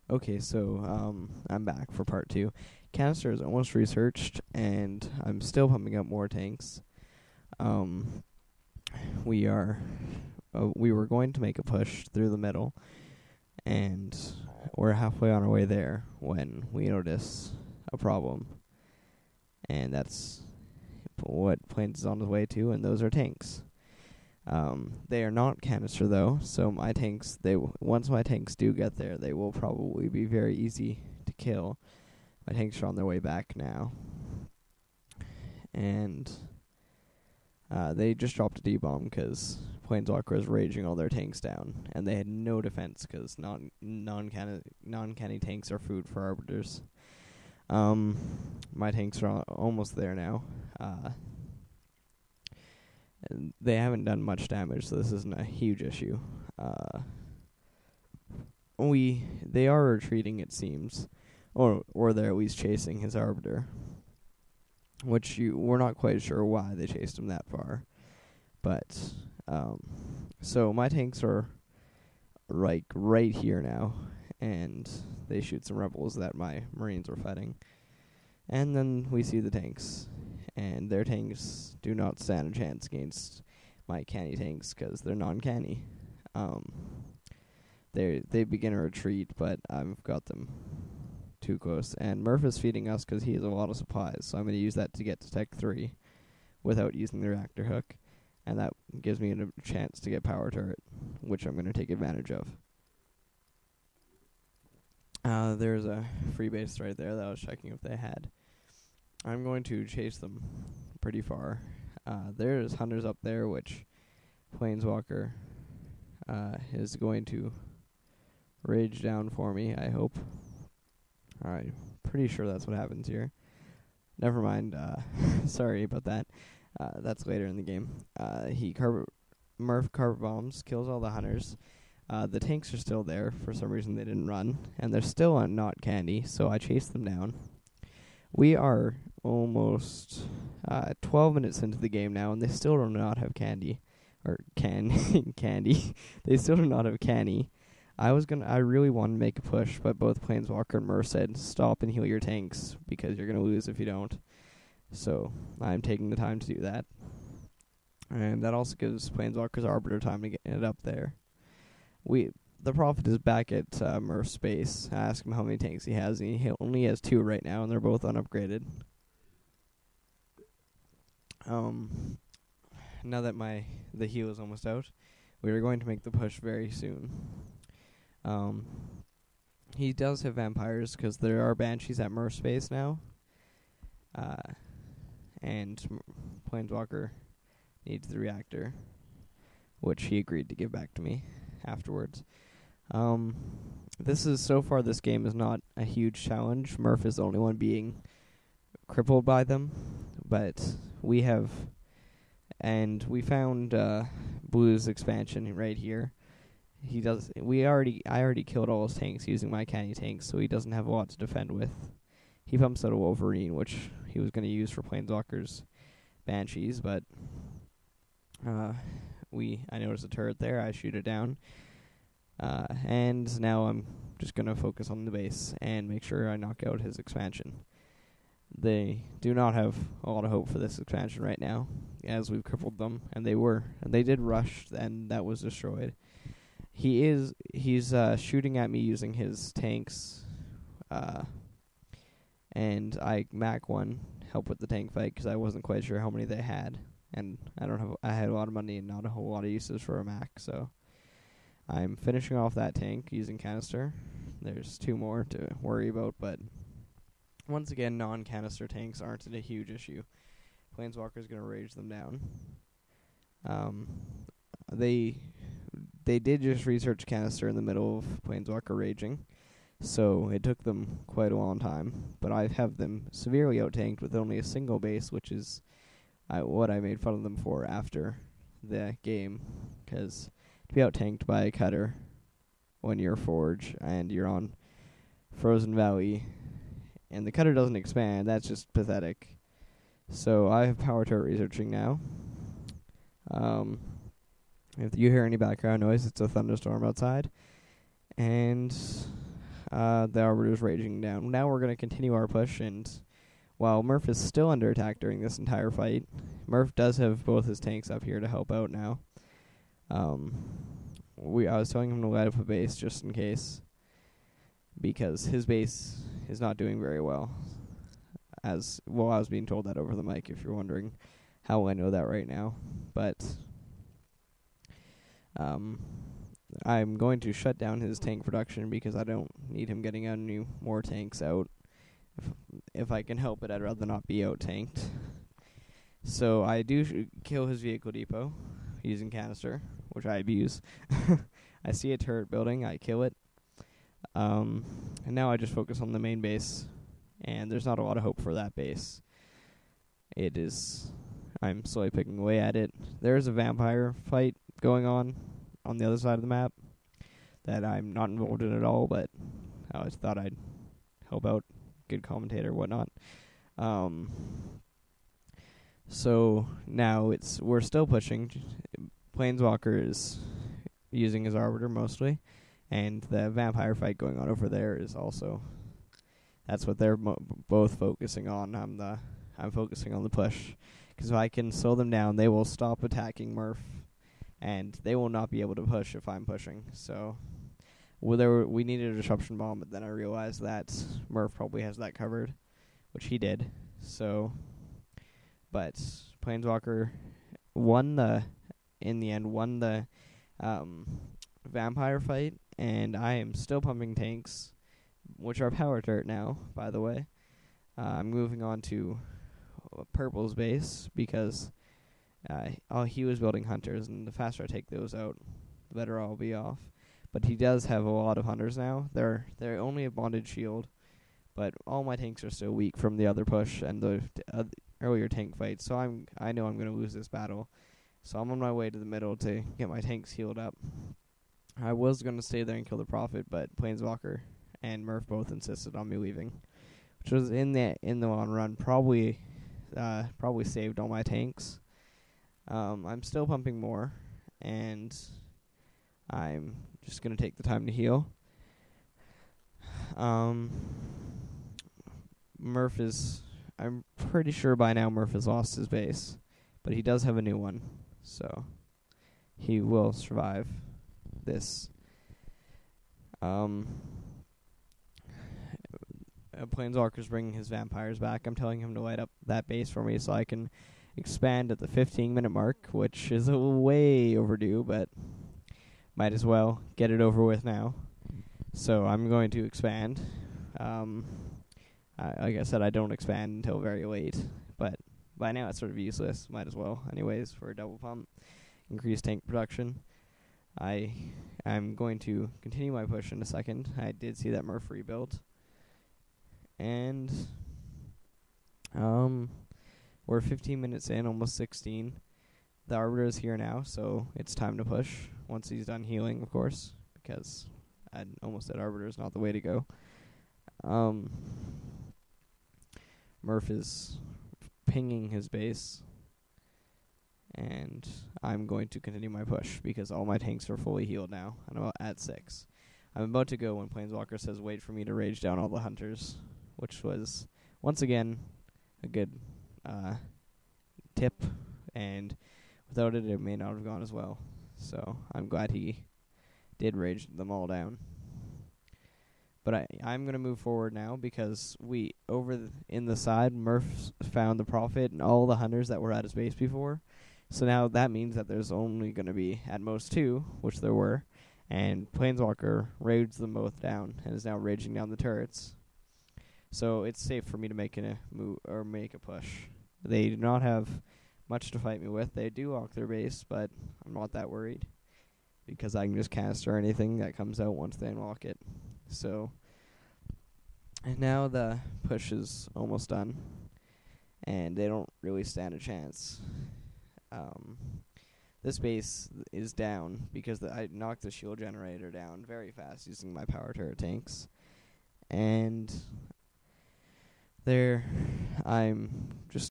Okay, so I'm back for part two. Canister is almost researched, and I'm still pumping up more tanks. Um, we are we were going to make a push through the middle, and we're halfway on our way there when we notice a problem, and that's what Plains is on his way to, and those are tanks. They are not canister though, so my tanks, once my tanks do get there, they will probably be very easy to kill. My tanks are on their way back now, and they just dropped a D-bomb because Planeswalker was raging all their tanks down, and they had no defense because non-canny tanks are food for arbiters. My tanks are almost there now. They haven't done much damage, so this isn't a huge issue. They are retreating, it seems, or they're at least chasing his arbiter, which we're not quite sure why they chased him that far. But so my tanks are like right here now, and they shoot some rebels that my marines are fighting, and then we see the tanks. And their tanks do not stand a chance against my canny tanks because they're non-canny. They begin a retreat, but I've got them too close. And Murph is feeding us because he has a lot of supplies, so I'm going to use that to get to Tech 3 without using the reactor hook. And that gives me a chance to get power turret, which I'm going to take advantage of. There's a free base right there that I was checking if they had. I'm going to chase them pretty far. There's hunters up there, which Planeswalker is going to rage down for me, I hope. I'm pretty sure that's what happens here. Never mind. Sorry about that. That's later in the game. Murph carpet bombs, kills all the hunters. The tanks are still there. For some reason they didn't run. And they're still not candy, so I chase them down. We are almost 12 minutes into the game now, and they still do not have candy. Or candy. They still do not have canny. I really wanted to make a push, but both Planeswalker and Murph said, stop and heal your tanks, because you're going to lose if you don't. So, I'm taking the time to do that. And that also gives Planeswalker's Arbiter time to get it up there. The Prophet is back at Murph's base. I asked him how many tanks he has, and he only has 2 right now, and they're both unupgraded. Now that the heal is almost out, we are going to make the push very soon. He does have vampires, because there are banshees at Murph's base now. And Planeswalker needs the reactor, which he agreed to give back to me afterwards. This game is not a huge challenge. Murph is the only one being crippled by them, but we found Blue's expansion right here. I already killed all his tanks using my canny tanks, so he doesn't have a lot to defend with. He pumps out a Wolverine, which he was going to use for Planeswalker's banshees, but I noticed a turret there. I shoot it down. And now I'm just going to focus on the base and make sure I knock out his expansion. They do not have a lot of hope for this expansion right now, as we've crippled them, and they did rush, and that was destroyed. He's shooting at me using his tanks, and I Mac 1, help with the tank fight, because I wasn't quite sure how many they had, and I had a lot of money and not a whole lot of uses for a Mac, so I'm finishing off that tank using canister. There's 2 more to worry about, but once again, non-canister tanks aren't a huge issue. Planeswalker's going to rage them down. They did just research canister in the middle of Planeswalker raging, so it took them quite a long time. But I have them severely out-tanked with only a single base, which is what I made fun of them for after the game, because to be out-tanked by a cutter when you're Forge and you're on Frozen Valley and the cutter doesn't expand, that's just pathetic. So I have power turret researching now. If you hear any background noise, it's a thunderstorm outside. And The Arbiter's raging down. Now we're going to continue our push, and while Murph is still under attack during this entire fight, Murph does have both his tanks up here to help out now. I was telling him to light up a base just in case, because his base is not doing very well. I was being told that over the mic, if you're wondering how I know that right now. But I'm going to shut down his tank production because I don't need him getting any more tanks out. If I can help it, I'd rather not be out-tanked. So I do kill his vehicle depot using canister, which I abuse. I see a turret building, I kill it. And now I just focus on the main base, and there's not a lot of hope for that base. I'm slowly picking away at it. There's a vampire fight going on the other side of the map that I'm not involved in at all, but I always thought I'd help out. Good commentator, whatnot. So now we're still pushing. Planeswalker is using his Arbiter mostly, and the vampire fight going on over there is also. That's what they're both focusing on. I'm focusing on the push, because if I can slow them down, they will stop attacking Murph, and they will not be able to push if I'm pushing. So we needed a disruption bomb, but then I realized that Murph probably has that covered, which he did. So, but Planeswalker in the end won the vampire fight, and I am still pumping tanks, which are power turret now, by the way. I'm moving on to Purple's base because he was building hunters, and the faster I take those out, the better I'll be off. But he does have a lot of hunters now. They're only a bonded shield, but all my tanks are still weak from the other push and the earlier tank fight. So I know I'm going to lose this battle. So I'm on my way to the middle to get my tanks healed up. I was going to stay there and kill the Prophet, but Planeswalker and Murph both insisted on me leaving, which was in the long run probably saved all my tanks. I'm still pumping more, and I'm just going to take the time to heal. I'm pretty sure by now Murph has lost his base, but he does have a new one, so he will survive this. Planeswalker's bringing his vampires back. I'm telling him to light up that base for me so I can expand at the 15-minute mark, which is way overdue, but might as well get it over with now. So I'm going to expand. Like I said, I don't expand until very late, but by now it's sort of useless. Might as well, anyways, for a double pump. Increase tank production. I'm going to continue my push in a second. I did see that Murph rebuild. And we're 15 minutes in, almost 16. The Arbiter is here now, so it's time to push once he's done healing, of course, because I almost said Arbiter is not the way to go. Murph is pinging his base, and I'm going to continue my push because all my tanks are fully healed now, and I'm at 6. I'm about to go when Planeswalker says wait for me to rage down all the hunters, which was, once again, a good tip, and without it, it may not have gone as well. So I'm glad he did rage them all down. But I'm going to move forward now because in the side, Murph found the Prophet and all the hunters that were at his base before. So now that means that there's only going to be at most 2, which there were, and Planeswalker raged them both down and is now raging down the turrets. So it's safe for me to make a move or make a push. They do not have much to fight me with. They do lock their base, but I'm not that worried because I can just canister anything that comes out once they unlock it. So, and now the push is almost done, and they don't really stand a chance. This base is down because I knocked the shield generator down very fast using my power turret tanks, and I'm just